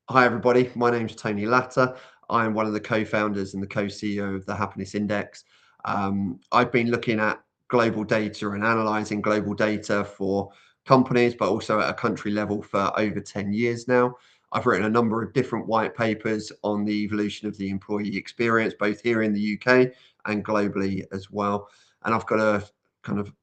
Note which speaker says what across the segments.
Speaker 1: Hi, everybody. My name's Tony Latta. I'm one of the co-founders and the co-CEO of the Happiness Index. I've been looking at global data and analyzing global data for companies, but also at a country level for over 10 years now. I've written a number of different white papers on the evolution of the employee experience, both here in the UK and globally as well. And I've got a kind of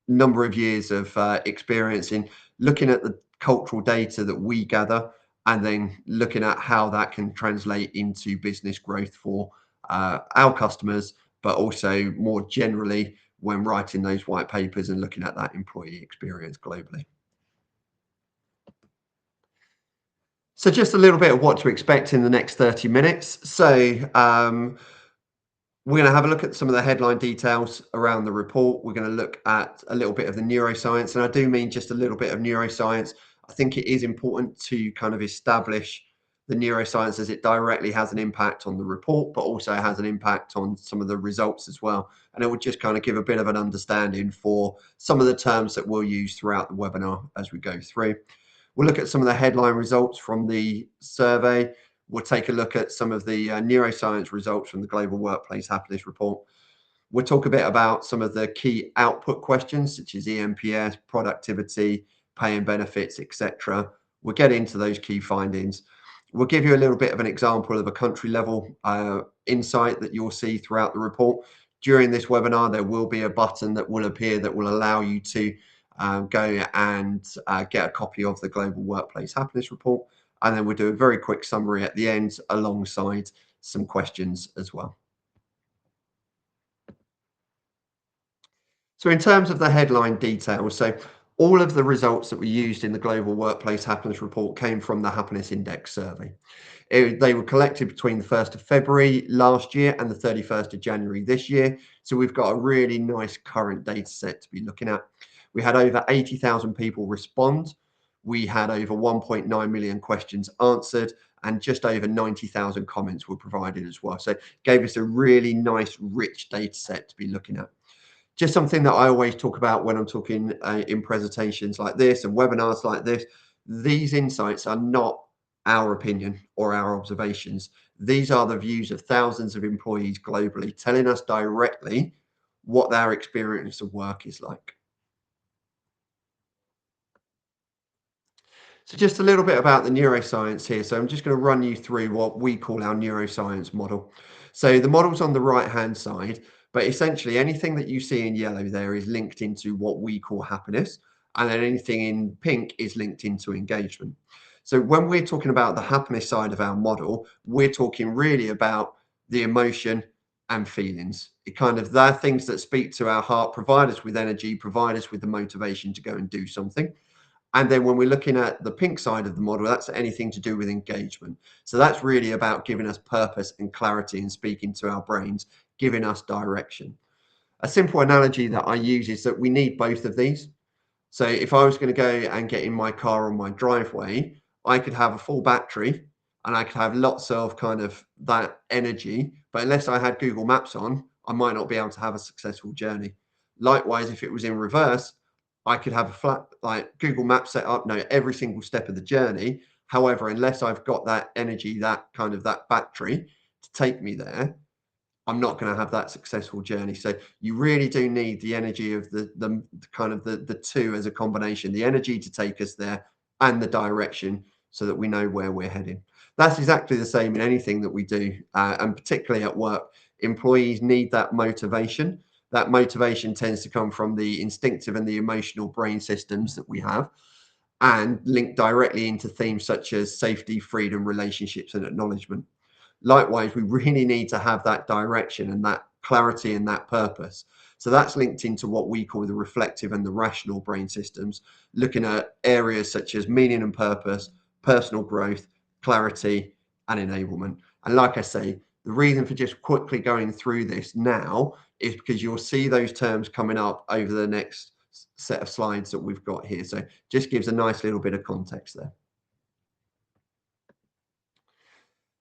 Speaker 1: number of years of experience in looking at the cultural data that we gather and then looking at how that can translate into business growth for our customers, but also more generally when writing those white papers and looking at that employee experience globally. So just a little bit of what to expect in the next 30 minutes. We're going to have a look at some of the headline details around the report. We're going to look at a little bit of the neuroscience, and I do mean just a little bit of neuroscience. I think it is important to kind of establish the neuroscience as it directly has an impact on the report, but also has an impact on some of the results as well. And it will just kind of give a bit of an understanding for some of the terms that we'll use throughout the webinar as we go through. We'll look at some of the headline results from the survey. We'll take a look at some of the neuroscience results from the Global Workplace Happiness Report. We'll talk a bit about some of the key output questions, such as EMPS, productivity, pay and benefits, etc. We'll get into those key findings. We'll give you a little bit of an example of a country level insight that you'll see throughout the report. During this webinar, there will be a button that will appear that will allow you to go and get a copy of the Global Workplace Happiness Report. And then we'll do a very quick summary at the end alongside some questions as well. So in terms of the headline details, so all of the results that we used in the Global Workplace Happiness Report came from the Happiness Index survey. They were collected between the 1st of February last year and the 31st of January this year. So we've got a really nice current data set to be looking at. We had over 80,000 people respond. We had over 1.9 million questions answered and just over 90,000 comments were provided as well. So it gave us a really nice, rich data set to be looking at. Just something that I always talk about when I'm talking in presentations like this and webinars like this, these insights are not our opinion or our observations. These are the views of thousands of employees globally telling us directly what their experience of work is like. So just a little bit about the neuroscience here. So I'm just going to run you through what we call our neuroscience model. So the model's on the right-hand side, but essentially anything that you see in yellow there is linked into what we call happiness, and then anything in pink is linked into engagement. So when we're talking about the happiness side of our model, we're talking really about the emotion and feelings. It kind of, they're things that speak to our heart, provide us with energy, provide us with the motivation to go and do something. And then when we're looking at the pink side of the model, that's anything to do with engagement. So that's really about giving us purpose and clarity and speaking to our brains, giving us direction. A simple analogy that I use is that we need both of these. So if I was going to go and get in my car on my driveway, I could have a full battery and I could have lots of kind of that energy, but unless I had Google Maps on, I might not be able to have a successful journey. Likewise, if it was in reverse, I could have a flat like Google Maps set up, know every single step of the journey. However, unless I've got that energy, that kind of that battery to take me there, I'm not going to have that successful journey. So you really do need the energy of the kind of the two as a combination, the energy to take us there and the direction so that we know where we're heading. That's exactly the same in anything that we do, and particularly at work. Employees need that motivation. That motivation tends to come from the instinctive and the emotional brain systems that we have and link directly into themes such as safety, freedom, relationships, and acknowledgement. Likewise, we really need to have that direction and that clarity and that purpose. So that's linked into what we call the reflective and the rational brain systems, looking at areas such as meaning and purpose, personal growth, clarity, and enablement. And like I say, the reason for just quickly going through this now is because you'll see those terms coming up over the next set of slides that we've got here. So just gives a nice little bit of context there.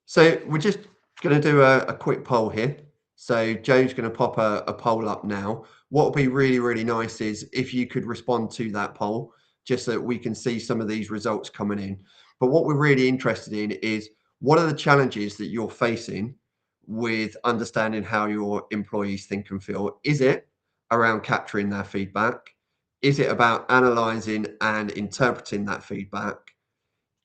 Speaker 1: So we're just going to do a quick poll here. So Joe's going to pop a poll up now. What would be really, really nice is if you could respond to that poll, just so that we can see some of these results coming in. But what we're really interested in is what are the challenges that you're facing with understanding how your employees think and feel? Is it around capturing their feedback? Is it about analyzing and interpreting that feedback?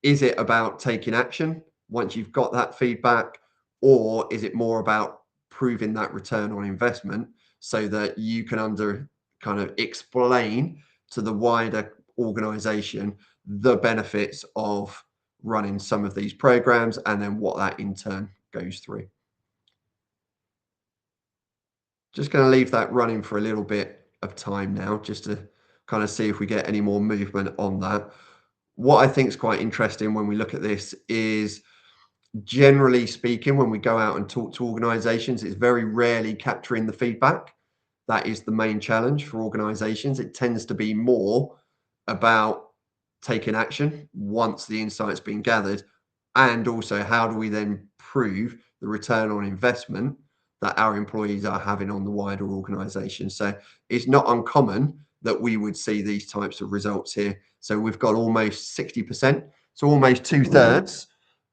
Speaker 1: Is it about taking action once you've got that feedback? Or is it more about proving that return on investment so that you can kind of explain to the wider organization the benefits of running some of these programs and then what that in turn goes through? Just going to leave that running for a little bit of time now, just to kind of see if we get any more movement on that. What I think is quite interesting when we look at this is, generally speaking, when we go out and talk to organizations, it's very rarely capturing the feedback. That is the main challenge for organizations. It tends to be more about taking action once the insight's been gathered, and also how do we then prove the return on investment that our employees are having on the wider organization. So it's not uncommon that we would see these types of results here. So we've got almost 60%, so almost two-thirds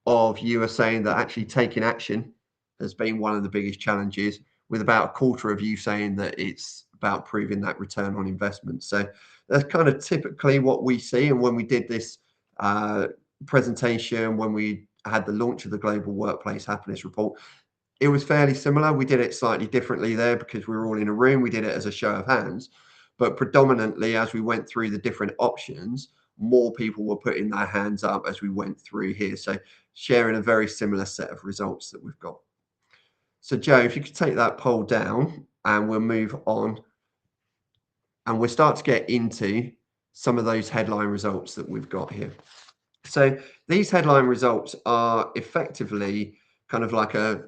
Speaker 1: of you are saying that actually taking action has been one of the biggest challenges, with about a quarter of you saying that it's about proving that return on investment. So that's kind of typically what we see. And when we did this uh, presentation, when we had the launch of the Global Workplace Happiness Report, it was fairly similar. We did it slightly differently there because we were all in a room. We did it as a show of hands. But predominantly, as we went through the different options, more people were putting their hands up as we went through here. So sharing a very similar set of results that we've got. So Joe, if you could take that poll down and we'll move on and we'll start to get into some of those headline results that we've got here. So these headline results are effectively kind of like a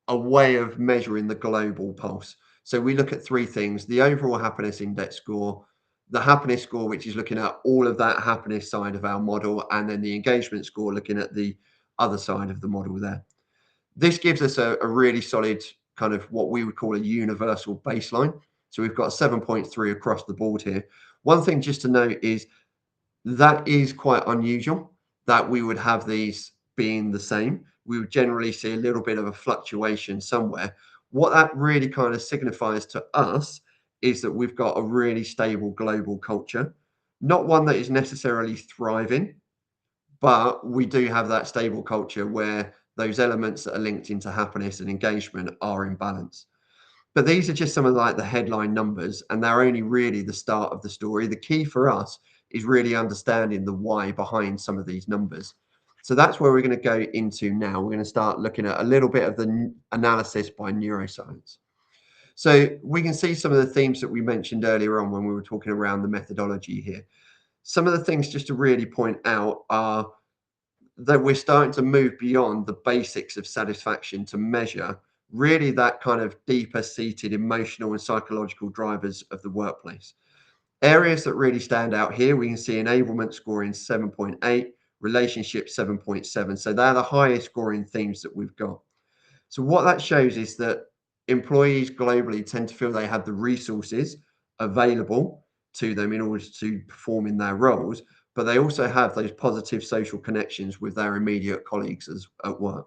Speaker 1: way of measuring the global pulse. So we look at three things: the overall happiness index score, the happiness score, which is looking at all of that happiness side of our model, and then the engagement score, looking at the other side of the model there. This gives us a really solid kind of what we would call a universal baseline. So we've got 7.3 across the board here. One thing just to note is that is quite unusual that we would have these being the same. We would generally see a little bit of a fluctuation somewhere. What that really kind of signifies to us is that we've got a really stable global culture, not one that is necessarily thriving, but we do have that stable culture where those elements that are linked into happiness and engagement are in balance. But these are just some of like the headline numbers, and they're only really the start of the story. The key for us is really understanding the why behind some of these numbers. So that's where we're going to go into now. We're going to start looking at a little bit of the analysis by neuroscience. So we can see some of the themes that we mentioned earlier on when we were talking around the methodology here. Some of the things just to really point out are that we're starting to move beyond the basics of satisfaction to measure really that kind of deeper seated emotional and psychological drivers of the workplace. Areas that really stand out here, we can see enablement scoring 7.8, relationship 7.7. So they're the highest scoring themes that we've got. So what that shows is that employees globally tend to feel they have the resources available to them in order to perform in their roles, but they also have those positive social connections with their immediate colleagues at work.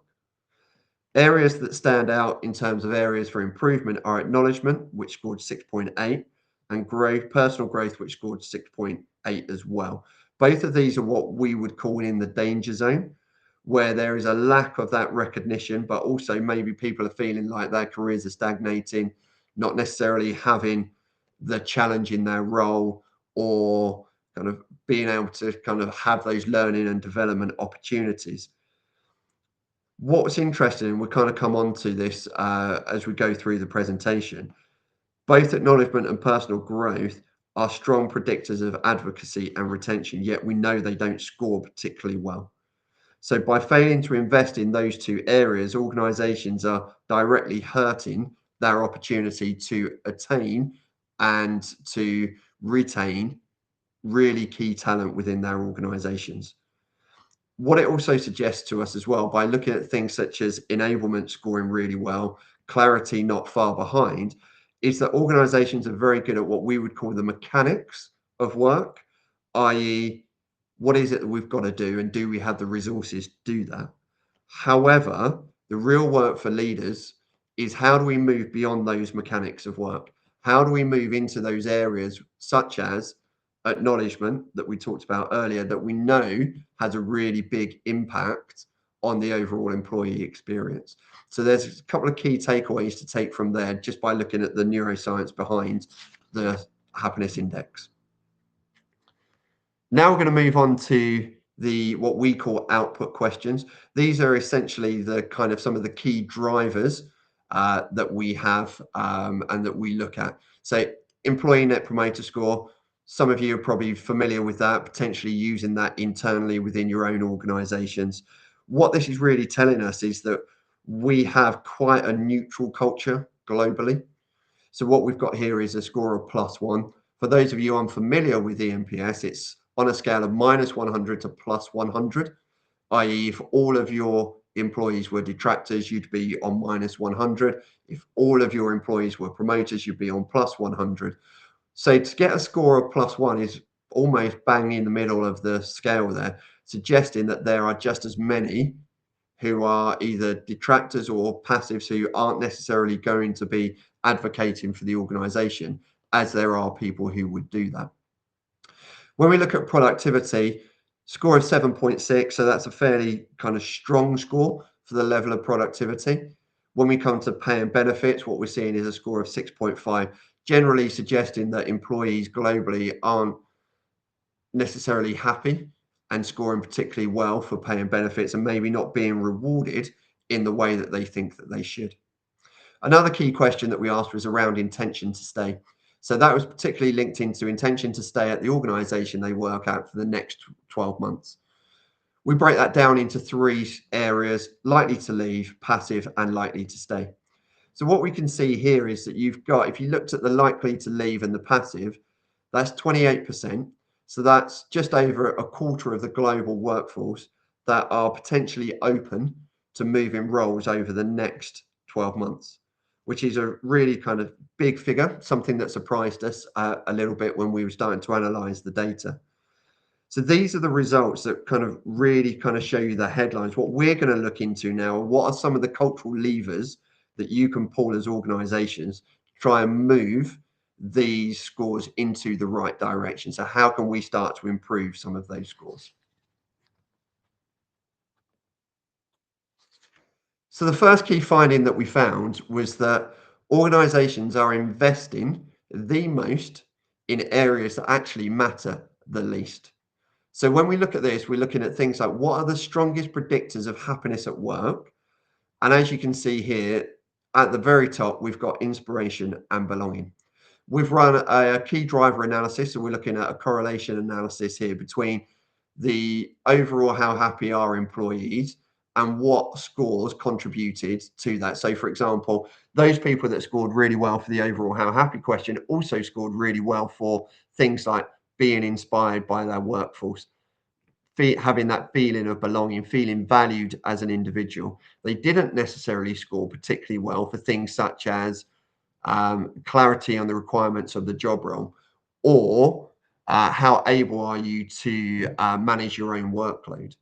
Speaker 1: Areas that stand out in terms of areas for improvement are acknowledgement, which scored 6.8, and growth, personal growth, which scored 6.8 as well. Both of these are what we would call in the danger zone, where there is a lack of that recognition, but also maybe people are feeling like their careers are stagnating, not necessarily having the challenge in their role, or kind of being able to kind of have those learning and development opportunities. What's interesting, and we'll kind of come on to this as we go through the presentation, both acknowledgement and personal growth are strong predictors of advocacy and retention, yet we know they don't score particularly well. So by failing to invest in those two areas, organizations are directly hurting their opportunity to attain and to retain really key talent within their organizations. What it also suggests to us as well, by looking at things such as enablement scoring really well, clarity not far behind, is that organizations are very good at what we would call the mechanics of work, i.e., What is it that we've got to do, and do we have the resources to do that? However, the real work for leaders is how do we move beyond those mechanics of work? How do we move into those areas such as acknowledgement that we talked about earlier, that we know has a really big impact on the overall employee experience? So there's a couple of key takeaways to take from there just by looking at the neuroscience behind the happiness index. Now we're going to move on to the what we call output questions. These are essentially the kind of some of the key drivers that we have and that we look at. So employee net promoter score. Some of you are probably familiar with that, potentially using that internally within your own organizations. What this is really telling us is that we have quite a neutral culture globally. So what we've got here is a score of +1. For those of you unfamiliar with ENPS, it's on a scale of -100 to +100, i.e., if all of your employees were detractors, you'd be on -100. If all of your employees were promoters, you'd be on +100. So to get a score of +1 is almost bang in the middle of the scale there, suggesting that there are just as many who are either detractors or passives who aren't necessarily going to be advocating for the organization, as there are people who would do that. When we look at productivity, score of 7.6, so that's a fairly kind of strong score for the level of productivity. When we come to pay and benefits, what we're seeing is a score of 6.5, generally suggesting that employees globally aren't necessarily happy and scoring particularly well for pay and benefits, and maybe not being rewarded in the way that they think that they should. Another key question that we asked was around intention to stay. So that was particularly linked into intention to stay at the organization they work at for the next 12 months. We break that down into three areas: likely to leave, passive, and likely to stay. So what we can see here is that you've got, if you looked at the likely to leave and the passive, that's 28%. So that's just over a quarter of the global workforce that are potentially open to moving roles over the next 12 months, which is a really kind of big figure, something that surprised us a little bit when we were starting to analyze the data. So these are the results that kind of really kind of show you the headlines. What we're going to look into now, what are some of the cultural levers that you can pull as organizations to try and move these scores into the right direction? So how can we start to improve some of those scores? So the first key finding that we found was that organizations are investing the most in areas that actually matter the least. So when we look at this, we're looking at things like what are the strongest predictors of happiness at work? And as you can see here, at the very top, we've got inspiration and belonging. We've run a key driver analysis, so we're looking at a correlation analysis here between the overall how happy are employees and what scores contributed to that. So, for example, those people that scored really well for the overall how happy question also scored really well for things like being inspired by their workforce, having that feeling of belonging, feeling valued as an individual. They didn't necessarily score particularly well for things such as clarity on the requirements of the job role, or how able are you to manage your own workload.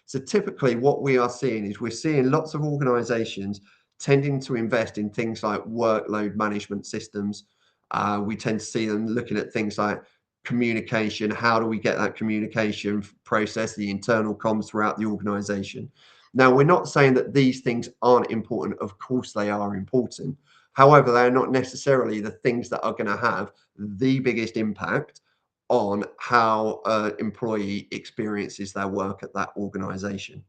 Speaker 1: So typically what we are seeing is we're seeing lots of organizations tending to invest in things like workload management systems. We tend to see them looking at things like communication. How do we get that communication process, the internal comms throughout the organization? Now, we're not saying that these things aren't important. Of course, they are important. However, they're not necessarily the things that are going to have the biggest impact on how an employee experiences their work at that organization.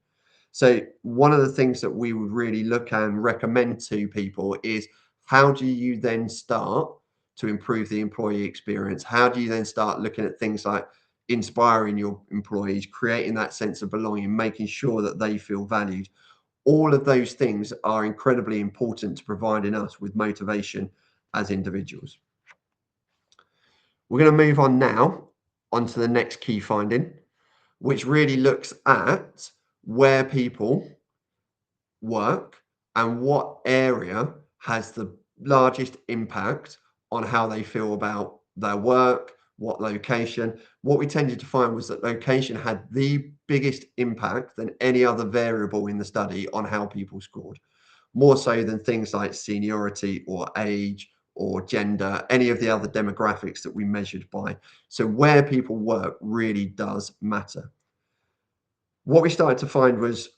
Speaker 1: So one of the things that we would really look and recommend to people is how do you then start to improve the employee experience? How do you then start looking at things like inspiring your employees, creating that sense of belonging, making sure that they feel valued? All of those things are incredibly important to providing us with motivation as individuals. We're going to move on now onto the next key finding, which really looks at where people work and what area has the largest impact on how they feel about their work, what location. What we tended to find was that location had the biggest impact than any other variable in the study on how people scored, more so than things like seniority or age or gender, any of the other demographics that we measured by. So where people work really does matter. What we started to find was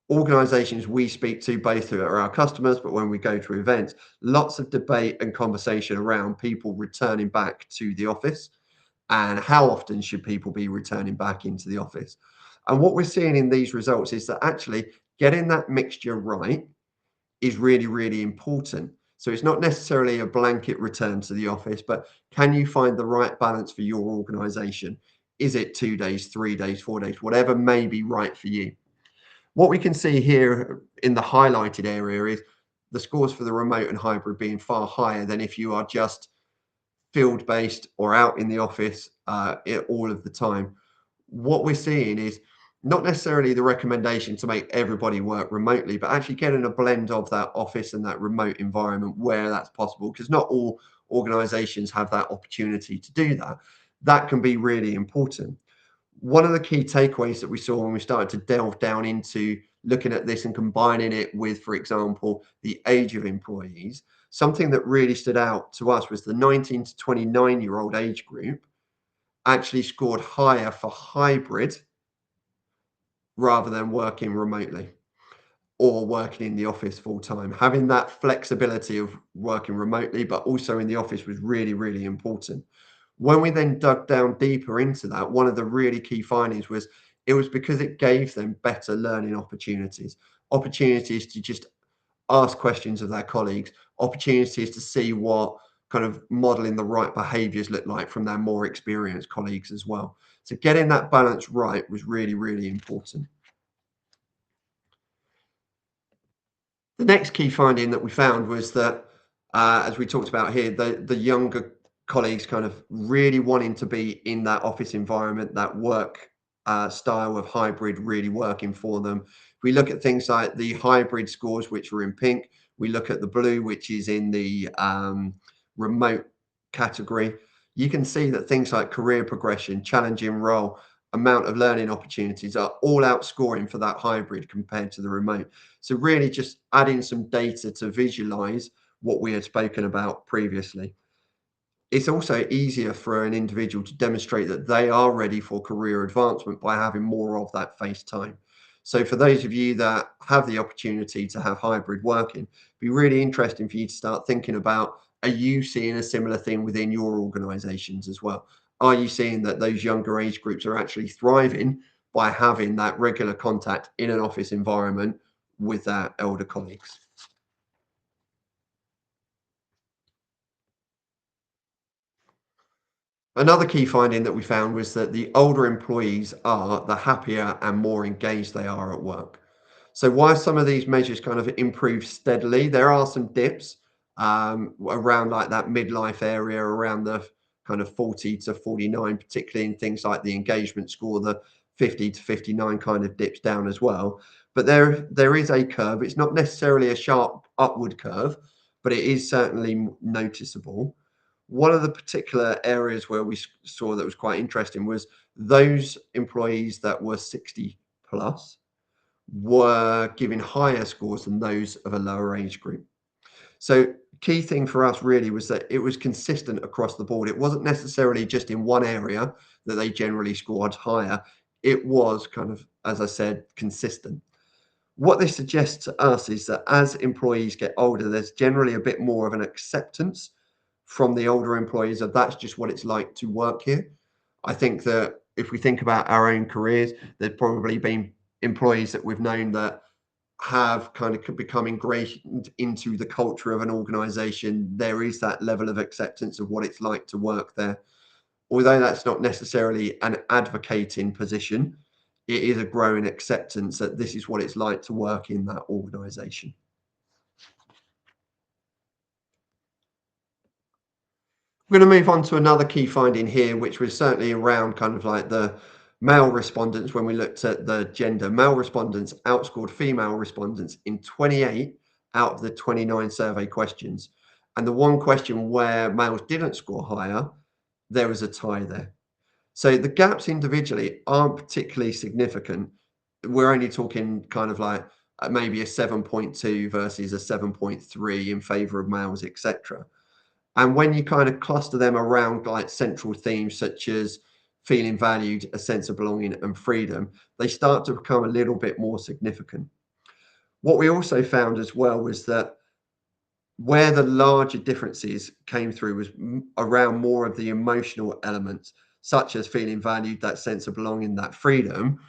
Speaker 1: organizations we speak to, both who are our customers, but when we go to events, lots of debate and conversation around people returning back to the office and how often should people be returning back into the office. And what we're seeing in these results is that actually getting that mixture right is really, really important. So it's not necessarily a blanket return to the office, but can you find the right balance for your organization? Is it 2 days, 3 days, 4 days, whatever may be right for you? What we can see here in the highlighted area is the scores for the remote and hybrid being far higher than if you are just field based or out in the office all of the time. What we're seeing is not necessarily the recommendation to make everybody work remotely, but actually getting a blend of that office and that remote environment where that's possible, because not all organizations have that opportunity to do that. That can be really important. One of the key takeaways that we saw when we started to delve down into looking at this and combining it with, for example, the age of employees, something that really stood out to us was the 19 to 29-year-old age group actually scored higher for hybrid rather than working remotely or working in the office full time. Having that flexibility of working remotely, but also in the office was really, really important. When we then dug down deeper into that, one of the really key findings was it was because it gave them better learning opportunities, opportunities to just ask questions of their colleagues, opportunities to see what kind of modeling the right behaviors look like from their more experienced colleagues as well. So getting that balance right was really, really important. The next key finding that we found was that, as we talked about here, the younger colleagues kind of really wanting to be in that office environment, that work style of hybrid really working for them. We look at things like the hybrid scores, which are in pink. We look at the blue, which is in the remote category. You can see that things like career progression, challenging role, amount of learning opportunities are all outscoring for that hybrid compared to the remote. So really just adding some data to visualize what we had spoken about previously. It's also easier for an individual to demonstrate that they are ready for career advancement by having more of that face time. So for those of you that have the opportunity to have hybrid working, it'd be really interesting for you to start thinking about, are you seeing a similar thing within your organizations as well? Are you seeing that those younger age groups are actually thriving by having that regular contact in an office environment with their elder colleagues? Another key finding that we found was that the older employees are, the happier and more engaged they are at work. So while some of these measures kind of improve steadily, there are some dips around like that midlife area, around the kind of 40 to 49, particularly in things like the engagement score, the 50 to 59 kind of dips down as well. But there is a curve. It's not necessarily a sharp upward curve, but it is certainly noticeable. One of the particular areas where we saw that was quite interesting was those employees that were 60 plus were giving higher scores than those of a lower age group. So key thing for us really was that it was consistent across the board. It wasn't necessarily just in one area that they generally scored higher. It was kind of, as I said, consistent. What this suggests to us is that as employees get older, there's generally a bit more of an acceptance from the older employees of that's just what it's like to work here. I think that if we think about our own careers, there's probably been employees that we've known that have kind of become ingrained into the culture of an organization. There is that level of acceptance of what it's like to work there. Although that's not necessarily an advocating position, it is a growing acceptance that this is what it's like to work in that organization. We're going to move on to another key finding here, which was certainly around kind of like the male respondents. When we looked at the gender, male respondents outscored female respondents in 28 out of the 29 survey questions. And the one question where males didn't score higher, there was a tie there. So the gaps individually aren't particularly significant. We're only talking kind of like maybe a 7.2 versus a 7.3 in favor of males, etc. And when you kind of cluster them around like central themes such as feeling valued, a sense of belonging, and freedom, they start to become a little bit more significant. What we also found as well was that where the larger differences came through was around more of the emotional elements, such as feeling valued, that sense of belonging, that freedom.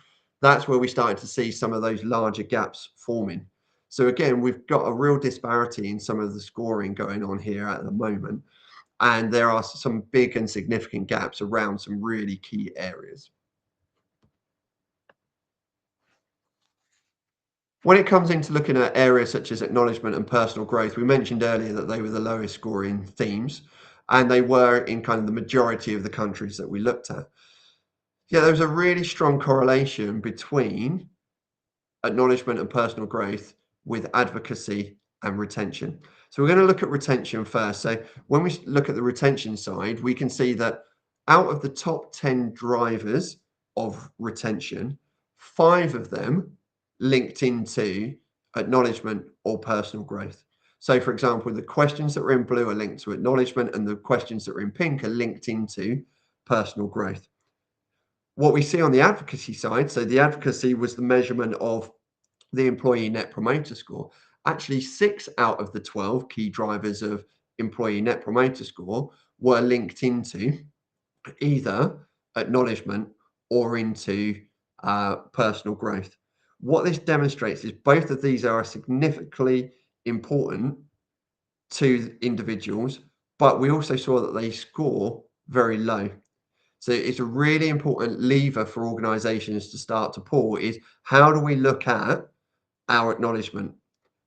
Speaker 1: That's where we started to see some of those larger gaps forming. So again, we've got a real disparity in some of the scoring going on here at the moment, and there are some big and significant gaps around some really key areas. When it comes into looking at areas such as acknowledgement and personal growth, we mentioned earlier that they were the lowest scoring themes, and they were in kind of the majority of the countries that we looked at. Yeah, there was a really strong correlation between acknowledgement and personal growth with advocacy and retention. So we're going to look at retention first. So when we look at the retention side, we can see that out of the top 10 drivers of retention, five of them linked into acknowledgement or personal growth. So for example, the questions that are in blue are linked to acknowledgement and the questions that are in pink are linked into personal growth. What we see on the advocacy side, so the advocacy was the measurement of the employee net promoter score. Actually, 6 out of the 12 key drivers of employee net promoter score were linked into either acknowledgement or into personal growth. What this demonstrates is both of these are significantly important to individuals, but we also saw that they score very low. So it's a really important lever for organizations to start to pull is how do we look at our acknowledgement?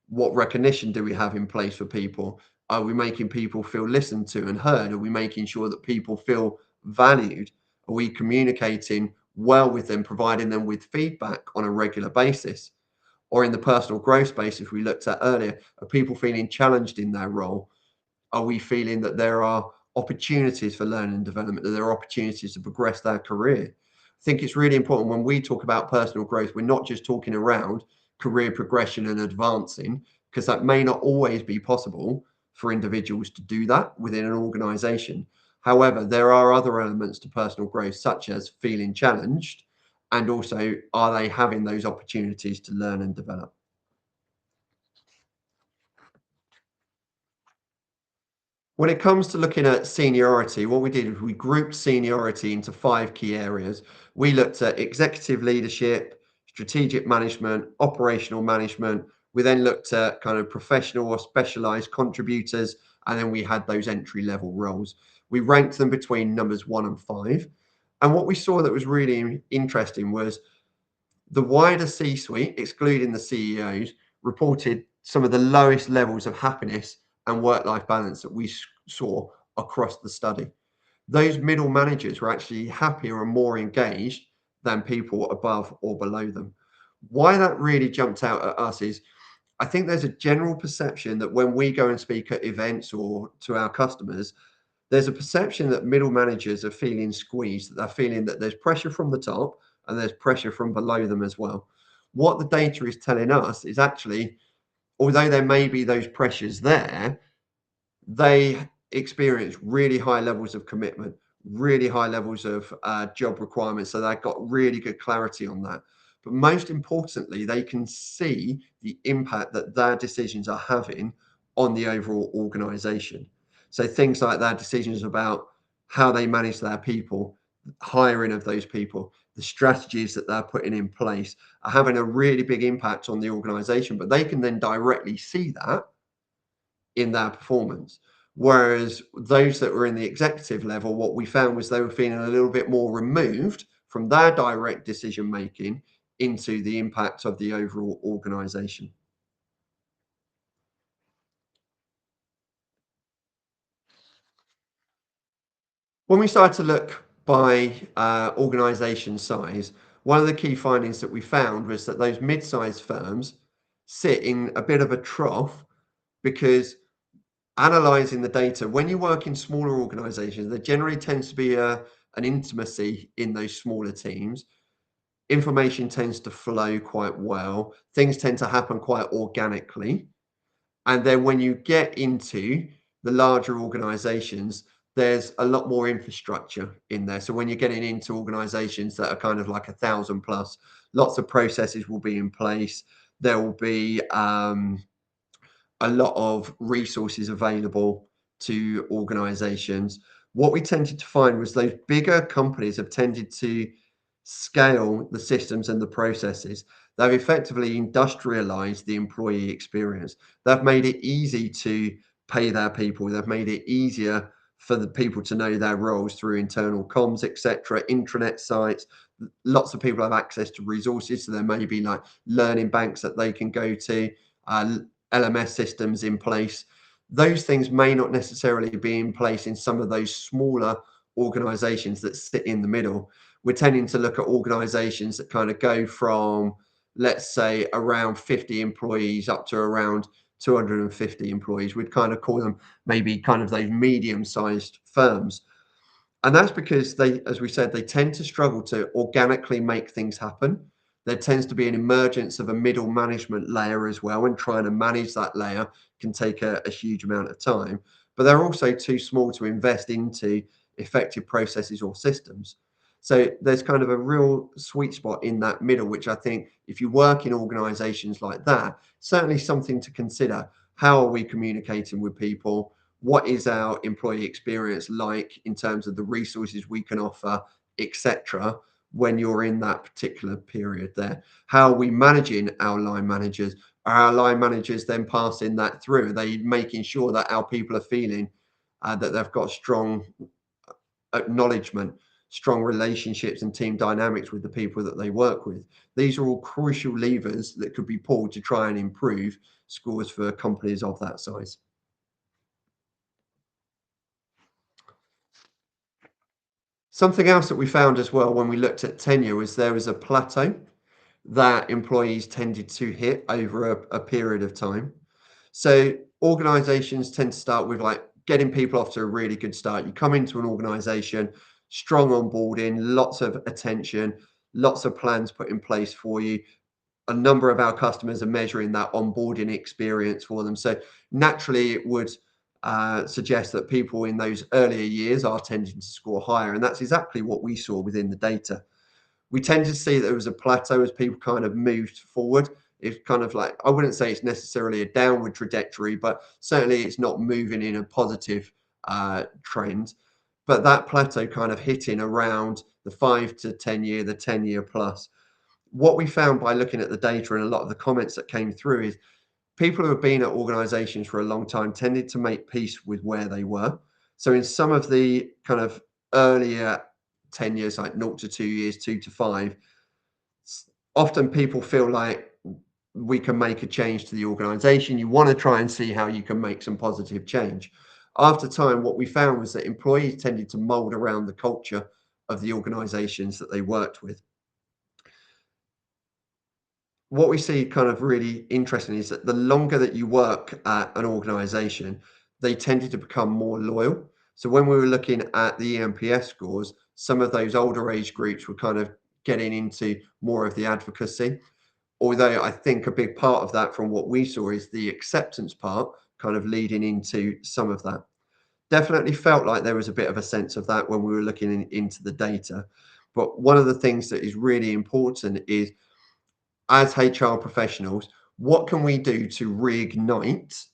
Speaker 1: What recognition do we have in place for people? Are we making people feel listened to and heard? Are we making sure that people feel valued? Are we communicating well with them, providing them with feedback on a regular basis? Or in the personal growth space, as we looked at earlier, are people feeling challenged in their role? Are we feeling that there are opportunities for learning and development, that there are opportunities to progress their career? I think it's really important when we talk about personal growth, we're not just talking around career progression and advancing, because that may not always be possible for individuals to do that within an organization. However, there are other elements to personal growth, such as feeling challenged, and also are they having those opportunities to learn and develop? When it comes to looking at seniority, what we did was we grouped seniority into five key areas. We looked at executive leadership, strategic management, operational management. We then looked at kind of professional or specialized contributors, and then we had those entry level roles. We ranked them between numbers 1 and 5. And what we saw that was really interesting was the wider C-suite, excluding the CEOs, reported some of the lowest levels of happiness and work-life balance that we saw across the study. Those middle managers were actually happier and more engaged than people above or below them. Why that really jumped out at us is I think there's a general perception that when we go and speak at events or to our customers, there's a perception that middle managers are feeling squeezed, that they're feeling that there's pressure from the top and there's pressure from below them as well. What the data is telling us is actually, although there may be those pressures there, they experience really high levels of commitment, really high levels of job requirements. So they've got really good clarity on that. But most importantly, they can see the impact that their decisions are having on the overall organization. So things like their decisions about how they manage their people, hiring of those people, the strategies that they're putting in place are having a really big impact on the organization. But they can then directly see that in their performance. Whereas those that were in the executive level, what we found was they were feeling a little bit more removed from their direct decision making into the impact of the overall organization. When we started to look by organization size, one of the key findings that we found was that those mid-sized firms sit in a bit of a trough because Analyzing the data. When you work in smaller organizations, there generally tends to be an intimacy in those smaller teams. Information tends to flow quite well. Things tend to happen quite organically. And then when you get into the larger organizations, there's a lot more infrastructure in there. So when you're getting into organizations that are kind of like 1,000 plus, lots of processes will be in place. There will be a lot of resources available to organizations. What we tended to find was those bigger companies have tended to scale the systems and the processes. They've effectively industrialized the employee experience. They've made it easy to pay their people. They've made it easier for the people to know their roles through internal comms, etc., intranet sites. Lots of people have access to resources, so there may be like learning banks that they can go to. LMS systems in place. Those things may not necessarily be in place in some of those smaller organizations that sit in the middle. We're tending to look at organizations that kind of go from, let's say, around 50 employees up to around 250 employees. We'd kind of call them maybe kind of those medium sized firms. And that's because they, as we said, they tend to struggle to organically make things happen. There tends to be an emergence of a middle management layer as well, and trying to manage that layer can take a huge amount of time. But they're also too small to invest into effective processes or systems. So there's kind of a real sweet spot in that middle, which I think if you work in organizations like that, certainly something to consider. How are we communicating with people? What is our employee experience like in terms of the resources we can offer, etc., when you're in that particular period there? How are we managing our line managers? Are our line managers then passing that through? Are they making sure that our people are feeling that they've got strong acknowledgement, strong relationships, and team dynamics with the people that they work with? These are all crucial levers that could be pulled to try and improve scores for companies of that size. Something else that we found as well when we looked at tenure was there was a plateau that employees tended to hit over a period of time. So organizations tend to start with like getting people off to a really good start. You come into an organization, strong onboarding, lots of attention, lots of plans put in place for you. A number of our customers are measuring that onboarding experience for them. So naturally, it would suggest that people in those earlier years are tending to score higher. And that's exactly what we saw within the data. We tend to see that there was a plateau as people kind of moved forward. It's kind of like, I wouldn't say it's necessarily a downward trajectory, but certainly it's not moving in a positive trend. But that plateau kind of hitting around the 5 to 10 year, the 10 year plus. What we found by looking at the data and a lot of the comments that came through is people who have been at organizations for a long time tended to make peace with where they were. So in some of the kind of earlier tenures, like 0 to 2 years, 2 to 5, often people feel like we can make a change to the organization. You want to try and see how you can make some positive change. After time, what we found was that employees tended to mold around the culture of the organizations that they worked with. What we see kind of really interesting is that the longer that you work at an organization, they tended to become more loyal. So when we were looking at the EMPS scores, some of those older age groups were kind of getting into more of the advocacy. Although I think a big part of that from what we saw is the acceptance part kind of leading into some of that. Definitely felt like there was a bit of a sense of that when we were looking into the data. But one of the things that is really important is, as HR professionals, what can we do to reignite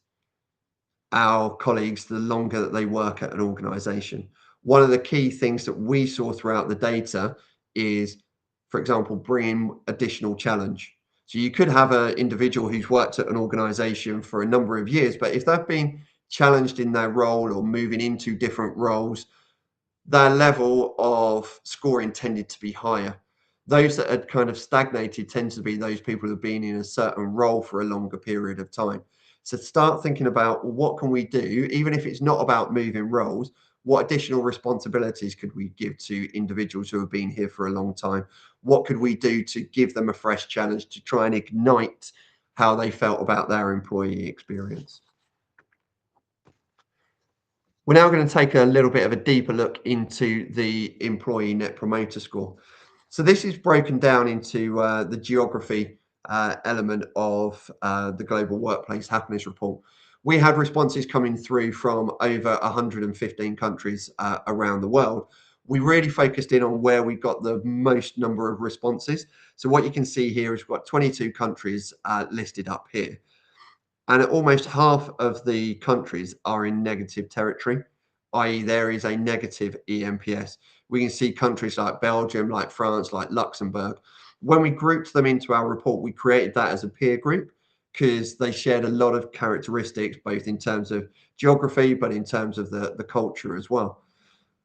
Speaker 1: our colleagues the longer that they work at an organization? One of the key things that we saw throughout the data is, for example, bringing additional challenge. So you could have an individual who's worked at an organization for a number of years, but if they've been challenged in their role or moving into different roles, their level of scoring tended to be higher. Those that had kind of stagnated tend to be those people who've been in a certain role for a longer period of time. So start thinking about, well, what can we do, even if it's not about moving roles, what additional responsibilities could we give to individuals who have been here for a long time? What could we do to give them a fresh challenge to try and ignite how they felt about their employee experience? We're now going to take a little bit of a deeper look into the employee net promoter score. So this is broken down into the geography element of the Global Workplace Happiness Report. We had responses coming through from over 115 countries around the world. We really focused in on where we got the most number of responses. So what you can see here is we've got 22 countries listed up here. And almost half of the countries are in negative territory, i.e., there is a negative ENPS. We can see countries like Belgium, like France, like Luxembourg. When we grouped them into our report, we created that as a peer group because they shared a lot of characteristics, both in terms of geography, but in terms of the culture as well.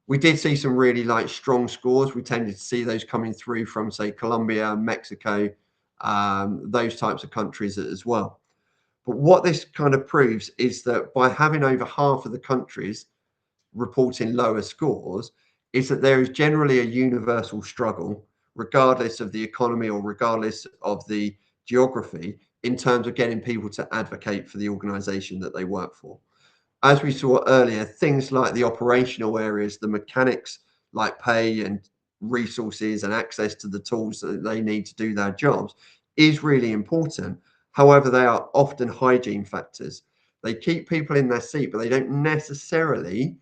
Speaker 1: We did see some really like strong scores. We tended to see those coming through from, say, Colombia, Mexico, those types of countries as well. But what this kind of proves is that by having over half of the countries reporting lower scores, is that there is generally a universal struggle, regardless of the economy or regardless of the geography, in terms of getting people to advocate for the organization that they work for. As we saw earlier, things like the operational areas, the mechanics like pay and resources and access to the tools that they need to do their jobs is really important. However, they are often hygiene factors. They keep people in their seat, but they don't necessarily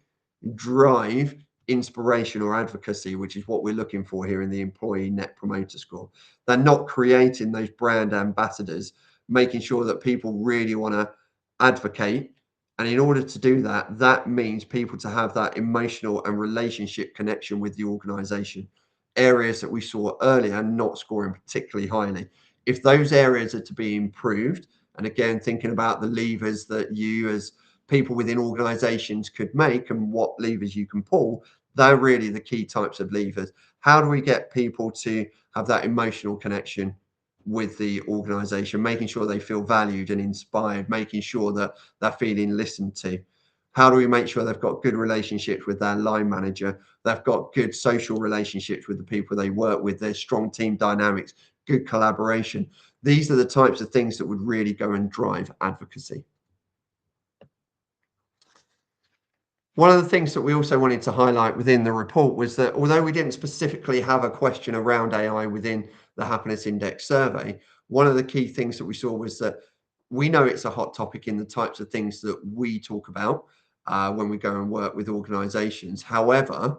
Speaker 1: drive inspiration or advocacy, which is what we're looking for here in the employee net promoter score. They're not creating those brand ambassadors, making sure that people really want to advocate. And in order to do that, that means people to have that emotional and relationship connection with the organization. Areas that we saw earlier not scoring particularly highly. If those areas are to be improved, and again, thinking about the levers that you as people within organizations could make and what levers you can pull, they're really the key types of levers. How do we get people to have that emotional connection with the organization, making sure they feel valued and inspired, making sure that they're feeling listened to? How do we make sure they've got good relationships with their line manager? They've got good social relationships with the people they work with, there's strong team dynamics, good collaboration. These are the types of things that would really go and drive advocacy. One of the things that we also wanted to highlight within the report was that although we didn't specifically have a question around AI within the Happiness Index survey, one of the key things that we saw was that we know it's a hot topic in the types of things that we talk about when we go and work with organizations. However,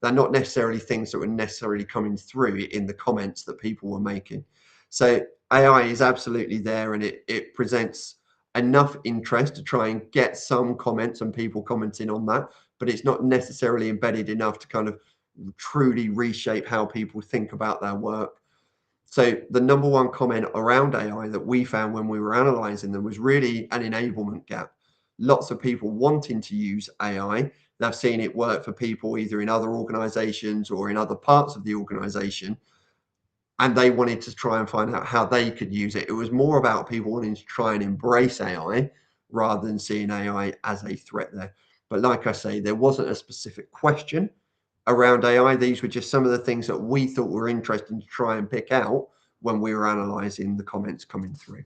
Speaker 1: they're not necessarily things that were necessarily coming through in the comments that people were making. So AI is absolutely there and it presents enough interest to try and get some comments and people commenting on that, but it's not necessarily embedded enough to kind of truly reshape how people think about their work. So the number one comment around AI that we found when we were analyzing them was really an enablement gap. Lots of people wanting to use AI. They've seen it work for people either in other organizations or in other parts of the organization, and they wanted to try and find out how they could use it. It was more about people wanting to try and embrace AI rather than seeing AI as a threat there. But like I say, there wasn't a specific question around AI. These were just some of the things that we thought were interesting to try and pick out when we were analyzing the comments coming through.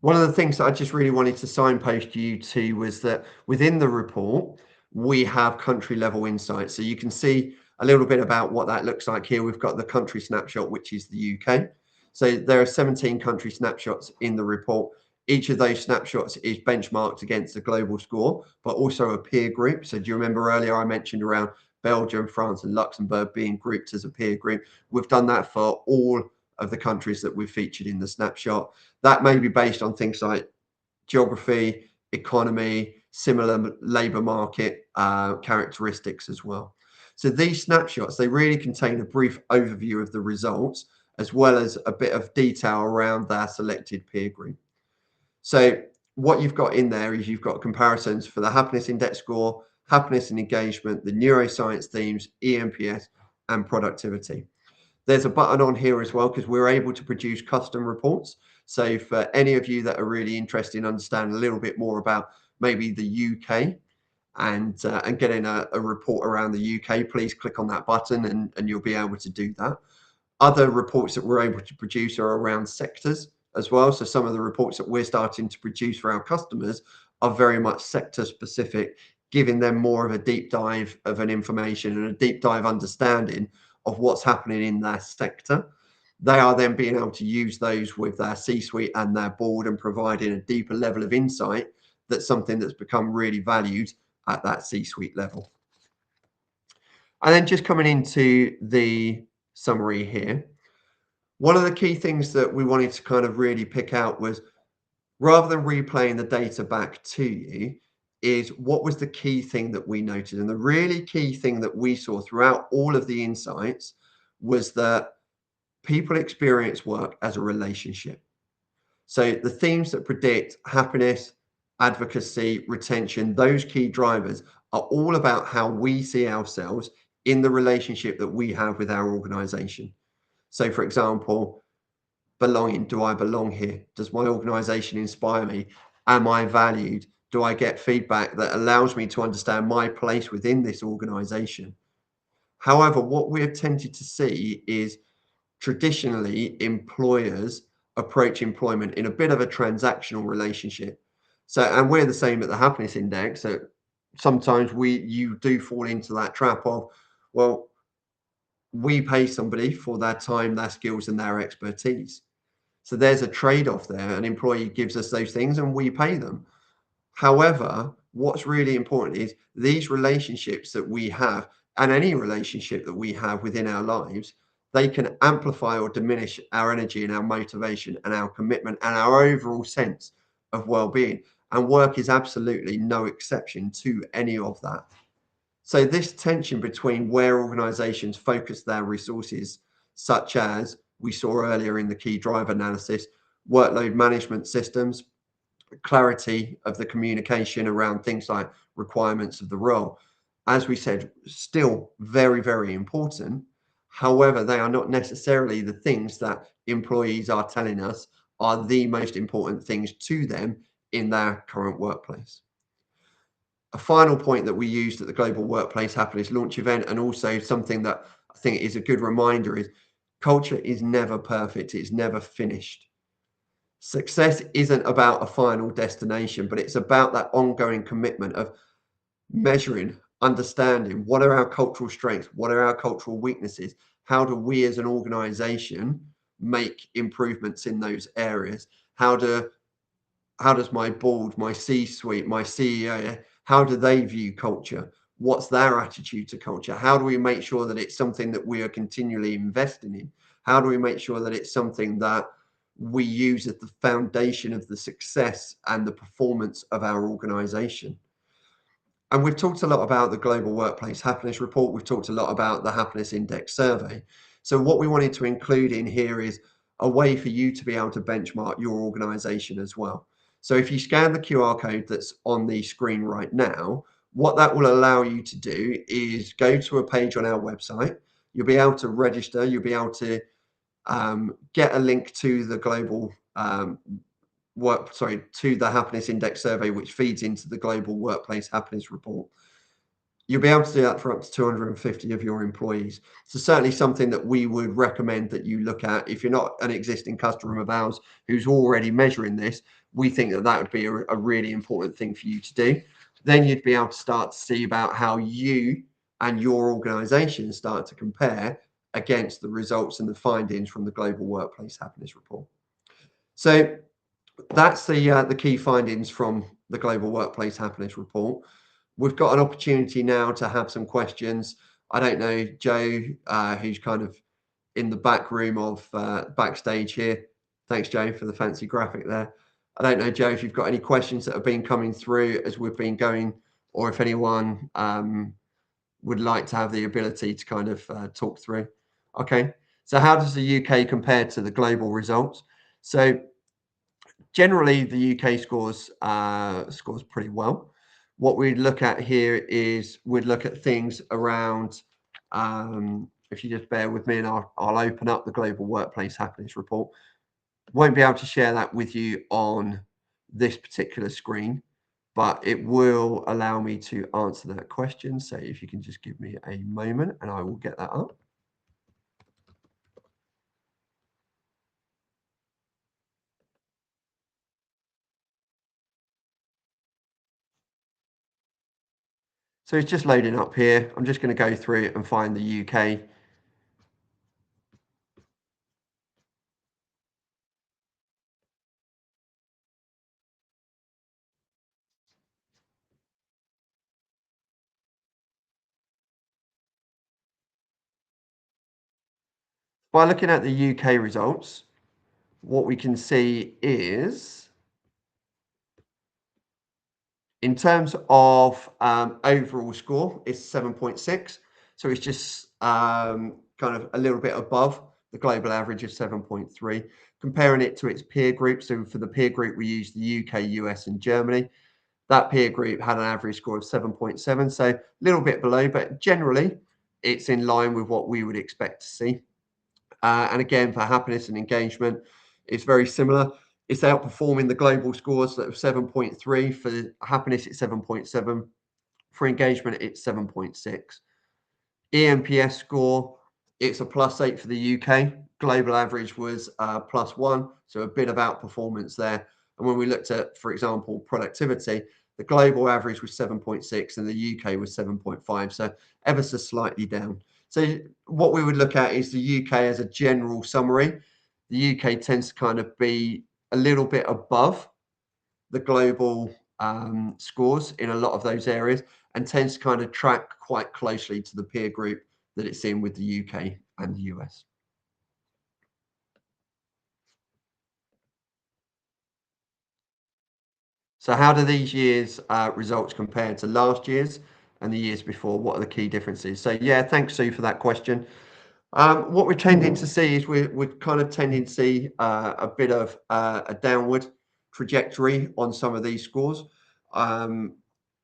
Speaker 1: One of the things that I just really wanted to signpost you to was that within the report, we have country level insights. So you can see a little bit about what that looks like here. We've got the country snapshot, which is the UK. So there are 17 country snapshots in the report. Each of those snapshots is benchmarked against the global score, but also a peer group. So do you remember earlier I mentioned around Belgium, France, and Luxembourg being grouped as a peer group? We've done that for all of the countries that we've featured in the snapshot. That may be based on things like geography, economy, similar labor market characteristics as well. So these snapshots, they really contain a brief overview of the results, as well as a bit of detail around their selected peer group. So what you've got in there is you've got comparisons for the happiness index score, happiness and engagement, the neuroscience themes, EMPS, and productivity. There's a button on here as well because we're able to produce custom reports. So for any of you that are really interested in understanding a little bit more about maybe the UK and getting a report around the UK, please click on that button and you'll be able to do that. Other reports that we're able to produce are around sectors as well. So some of the reports that we're starting to produce for our customers are very much sector specific, giving them more of a deep dive of an information and a deep dive understanding of what's happening in their sector. They are then being able to use those with their C-suite and their board and providing a deeper level of insight. That's something that's become really valued at that C-suite level. And then just coming into the summary here, one of the key things that we wanted to kind of really pick out was, rather than replaying the data back to you, is what was the key thing that we noted? And the really key thing that we saw throughout all of the insights was that people experience work as a relationship. So the themes that predict happiness, advocacy, retention, those key drivers are all about how we see ourselves in the relationship that we have with our organization. So, for example, belonging. Do I belong here? Does my organization inspire me? Am I valued? Do I get feedback that allows me to understand my place within this organization? However, what we have tended to see is traditionally employers approach employment in a bit of a transactional relationship. So, and we're the same at the happiness index. So sometimes you do fall into that trap of, well, we pay somebody for their time, their skills, and their expertise. So there's a trade-off there. An employee gives us those things and we pay them. However, what's really important is these relationships that we have, and any relationship that we have within our lives, they can amplify or diminish our energy and our motivation and our commitment and our overall sense of well-being. And work is absolutely no exception to any of that. So this tension between where organizations focus their resources, such as we saw earlier in the key driver analysis, workload management systems, clarity of the communication around things like requirements of the role, as we said, still very, very important. However, they are not necessarily the things that employees are telling us are the most important things to them in their current workplace. A final point that we used at the Global Workplace Happiness launch event, and also something that I think is a good reminder, is culture is never perfect, it's never finished. Success isn't about a final destination, but it's about that ongoing commitment of measuring, understanding what are our cultural strengths, what are our cultural weaknesses, how do we as an organization make improvements in those areas, how does my board, my C-suite, my CEO, how do they view culture? What's their attitude to culture? How do we make sure that it's something that we are continually investing in? How do we make sure that it's something that we use as the foundation of the success and the performance of our organization? And we've talked a lot about the Global Workplace Happiness Report. We've talked a lot about the Happiness Index survey. So what we wanted to include in here is a way for you to be able to benchmark your organization as well. So if you scan the QR code that's on the screen right now, what that will allow you to do is go to a page on our website. You'll be able to register. You'll be able to get a link to the to the Happiness Index survey, which feeds into the Global Workplace Happiness Report. You'll be able to do that for up to 250 of your employees. So certainly something that we would recommend that you look at. If you're not an existing customer of ours who's already measuring this, we think that that would be a really important thing for you to do. Then you'd be able to start to see about how you and your organization start to compare against the results and the findings from the Global Workplace Happiness Report. So that's the key findings from the Global Workplace Happiness Report. We've got an opportunity now to have some questions. I don't know, Joe, who's kind of in the back room of backstage here. Thanks, Joe, for the fancy graphic there. I don't know, Joe, if you've got any questions that have been coming through as we've been going, or if anyone would like to have the ability to kind of talk through. Okay, so how does the UK compare to the global results? So generally, the UK scores pretty well. What we'd look at here is we'd look at things around, if you just bear with me and I'll open up the Global Workplace Happiness Report. Won't be able to share that with you on this particular screen, but it will allow me to answer that question. So if you can just give me a moment and I will get that up. So it's just loading up here. I'm just going to go through it and find the UK. By looking at the UK results, what we can see is, in terms of overall score, it's 7.6. So it's just kind of a little bit above the global average of 7.3. Comparing it to its peer group, so for the peer group, we use the UK, US, and Germany. That peer group had an average score of 7.7, so a little bit below, but generally it's in line with what we would expect to see. And again, for happiness and engagement, it's very similar. It's outperforming the global scores that are 7.3. For happiness, it's 7.7. For engagement, it's 7.6. EMPS score, it's a +8 for the UK. Global average was +1, so a bit of outperformance there. And when we looked at, for example, productivity, the global average was 7.6 and the UK was 7.5, so ever so slightly down. So what we would look at is the UK as a general summary. The UK tends to kind of be a little bit above the global scores in a lot of those areas and tends to kind of track quite closely to the peer group that it's in with the UK and the US. So how do these years' results compare to last year's and the years before? What are the key differences? So yeah, thanks, Sue, for that question. What we're tending to see is we're kind of tending to see a bit of a downward trajectory on some of these scores. Um,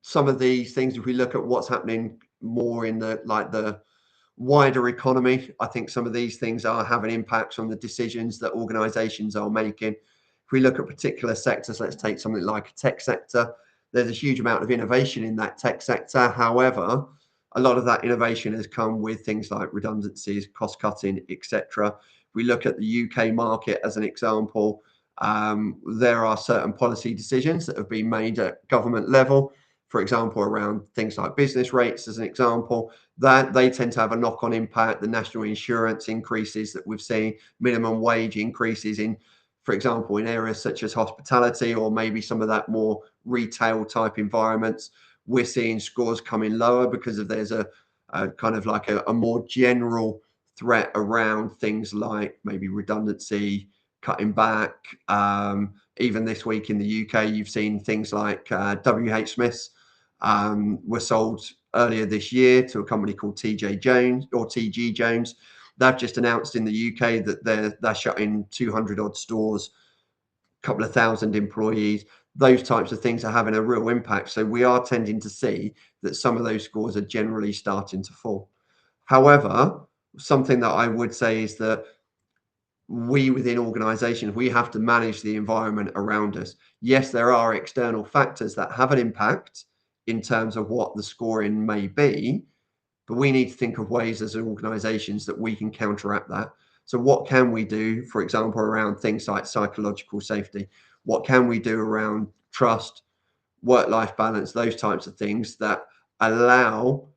Speaker 1: some of these things, if we look at what's happening more in the wider economy, I think some of these things are having impacts on the decisions that organisations are making. If we look at particular sectors, let's take something like a tech sector. There's a huge amount of innovation in that tech sector. However, a lot of that innovation has come with things like redundancies, cost cutting, etc. If we look at the UK market as an example, there are certain policy decisions that have been made at government level, for example, around things like business rates, as an example, that they tend to have a knock-on impact. The national insurance increases that we've seen, minimum wage increases in, for example, in areas such as hospitality or maybe some of that more retail type environments, we're seeing scores coming lower because of there's a kind of like a more general threat around things like maybe redundancy, cutting back. Even this week in the UK, you've seen things like WH Smiths were sold earlier this year to a company called TJ Jones or TG Jones. They've just announced in the UK that they're shutting 200 odd stores, a couple of thousand employees. Those types of things are having a real impact. So we are tending to see that some of those scores are generally starting to fall. However, something that I would say is that we within organizations, we have to manage the environment around us. Yes, there are external factors that have an impact in terms of what the scoring may be, but we need to think of ways as organizations that we can counteract that. So what can we do, for example, around things like psychological safety? What can we do around trust, work-life balance, those types of things that allow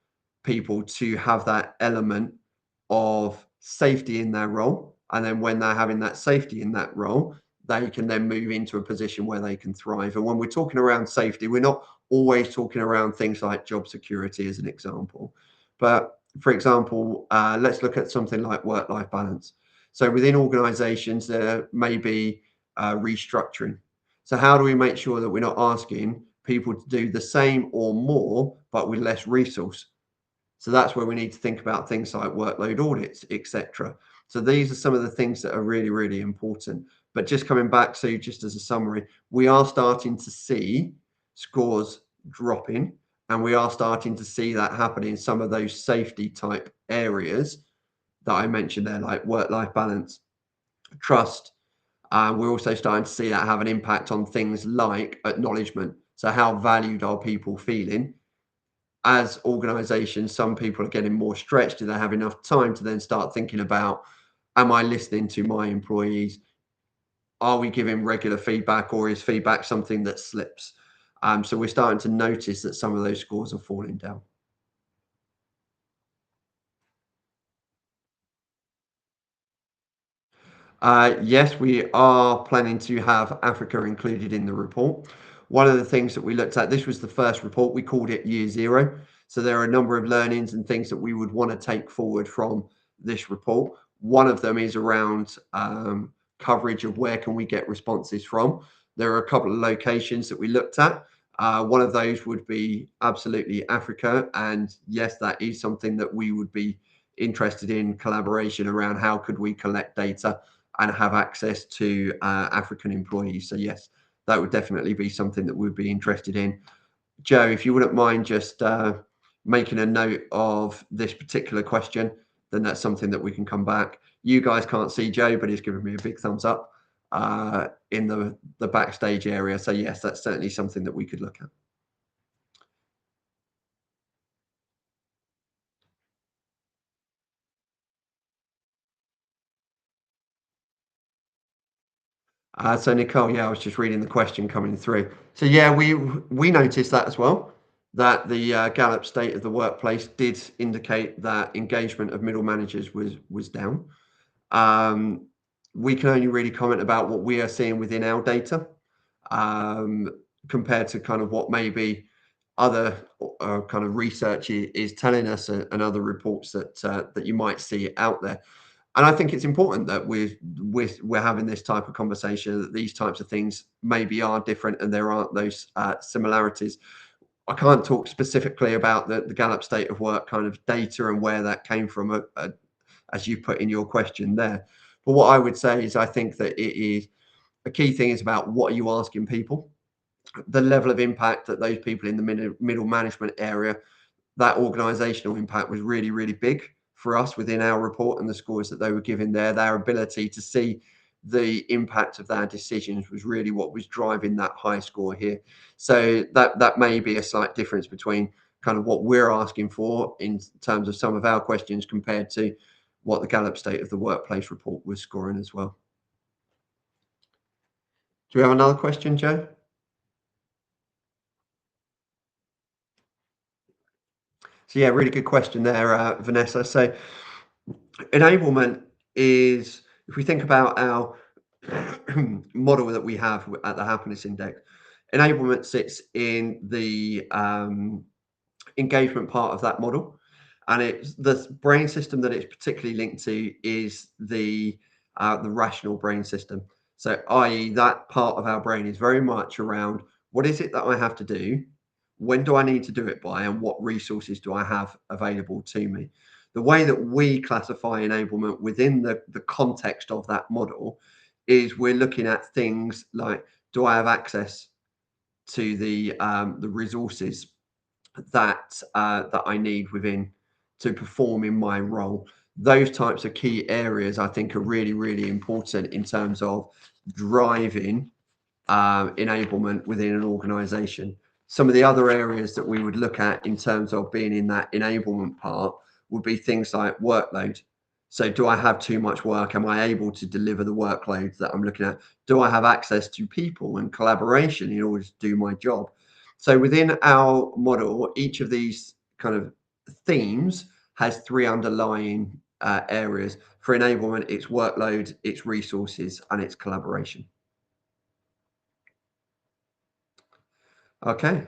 Speaker 1: people to have that element of safety in their role. And then when they're having that safety in that role, they can then move into a position where they can thrive. And when we're talking around safety, we're not always talking around things like job security as an example. But for example, let's look at something like work-life balance. So within organizations, there may be restructuring. So how do we make sure that we're not asking people to do the same or more, but with less resource? So that's where we need to think about things like workload audits, etc. So these are some of the things that are really, really important. But just coming back, so just as a summary, we are starting to see scores dropping, and we are starting to see that happen in some of those safety type areas that I mentioned there, like work-life balance, trust. We're also starting to see that have an impact on things like acknowledgement. So how valued are people feeling? As organizations, some people are getting more stretched. Do they have enough time to then start thinking about, am I listening to my employees? Are we giving regular feedback, or is feedback something that slips? So we're starting to notice that some of those scores are falling down. Yes, we are planning to have Africa included in the report. One of the things that we looked at, this was the first report, we called it Year Zero. So there are a number of learnings and things that we would want to take forward from this report. One of them is around coverage of where can we get responses from. There are a couple of locations that we looked at. One of those would be absolutely Africa. And yes, that is something that we would be interested in collaboration around how could we collect data and have access to African employees. So yes, that would definitely be something that we'd be interested in. Joe, if you wouldn't mind just making a note of this particular question, then that's something that we can come back. You guys can't see Joe, but he's given me a big thumbs up in the backstage area. So yes, that's certainly something that we could look at. So Nicole, yeah, I was just reading the question coming through. So yeah, we noticed that as well, that the Gallup State of the Workplace did indicate that engagement of middle managers was down. Um, we can only really comment about what we are seeing within our data, um, compared to kind of what maybe other kind of research is telling us, and other reports that you might see out there. And I think it's important that we're having this type of conversation, that these types of things maybe are different and there aren't those similarities. I can't talk specifically about the Gallup State of Work kind of data and where that came from, as you put in your question there. But what I would say is I think that it is a key thing is about what are you asking people, the level of impact that those people in the middle management area, that organizational impact was really, really big for us within our report, and the scores that they were giving there. Their ability to see the impact of their decisions was really what was driving that high score here. So that may be a slight difference between kind of what we're asking for in terms of some of our questions compared to what the Gallup State of the Workplace report was scoring as well. Do we have another question, Joe? So yeah, really good question there, Vanessa. So enablement is, if we think about our model that we have at the happiness index, enablement sits in the engagement part of that model, and it's the brain system that it's particularly linked to is the rational brain system. So, i.e., that part of our brain is very much around what is it that I have to do, when do I need to do it by, and what resources do I have available to me. The way that we classify enablement within the context of that model is we're looking at things like, do I have access to the resources that I need within to perform in my role. Those types of key areas I think are really, really important in terms of driving enablement within an organization. Some of the other areas that we would look at in terms of being in that enablement part would be things like workload. So, do I have too much work? Am I able to deliver the workload that I'm looking at? Do I have access to people and collaboration in order to do my job? So, within our model, each of these kind of themes has three underlying areas. For enablement, it's workload, it's resources, and it's collaboration. Okay.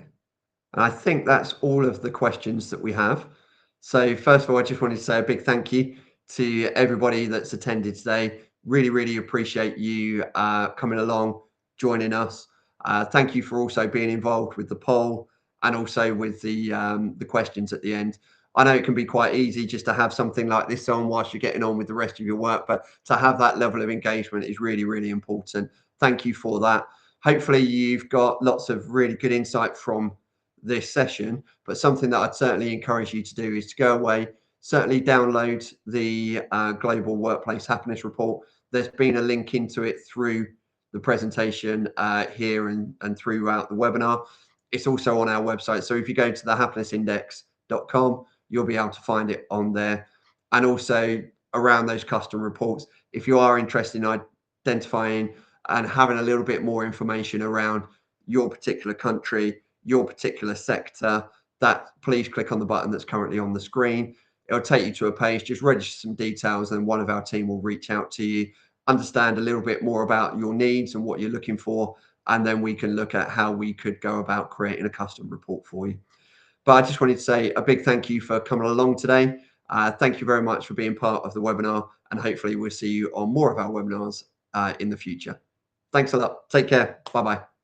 Speaker 1: And I think that's all of the questions that we have. So first of all, I just wanted to say a big thank you to everybody that's attended today. Really, really appreciate you coming along, joining us. Thank you for also being involved with the poll and also with the questions at the end. I know it can be quite easy just to have something like this on whilst you're getting on with the rest of your work, but to have that level of engagement is really, really important. Thank you for that. Hopefully, you've got lots of really good insight from this session, but something that I'd certainly encourage you to do is to go away, certainly download the Global Workplace Happiness Report. There's been a link into it through the presentation here and throughout the webinar. It's also on our website. So if you go to the happinessindex.com, you'll be able to find it on there. And also around those custom reports, if you are interested in identifying and having a little bit more information around your particular country, your particular sector, that please click on the button that's currently on the screen. It'll take you to a page, just register some details, and one of our team will reach out to you understand a little bit more about your needs and what you're looking for, and then we can look at how we could go about creating a custom report for you. But I just wanted to say a big thank you for coming along today. Thank you very much for being part of the webinar, and hopefully we'll see you on more of our webinars in the future. Thanks a lot. Take care. Bye bye.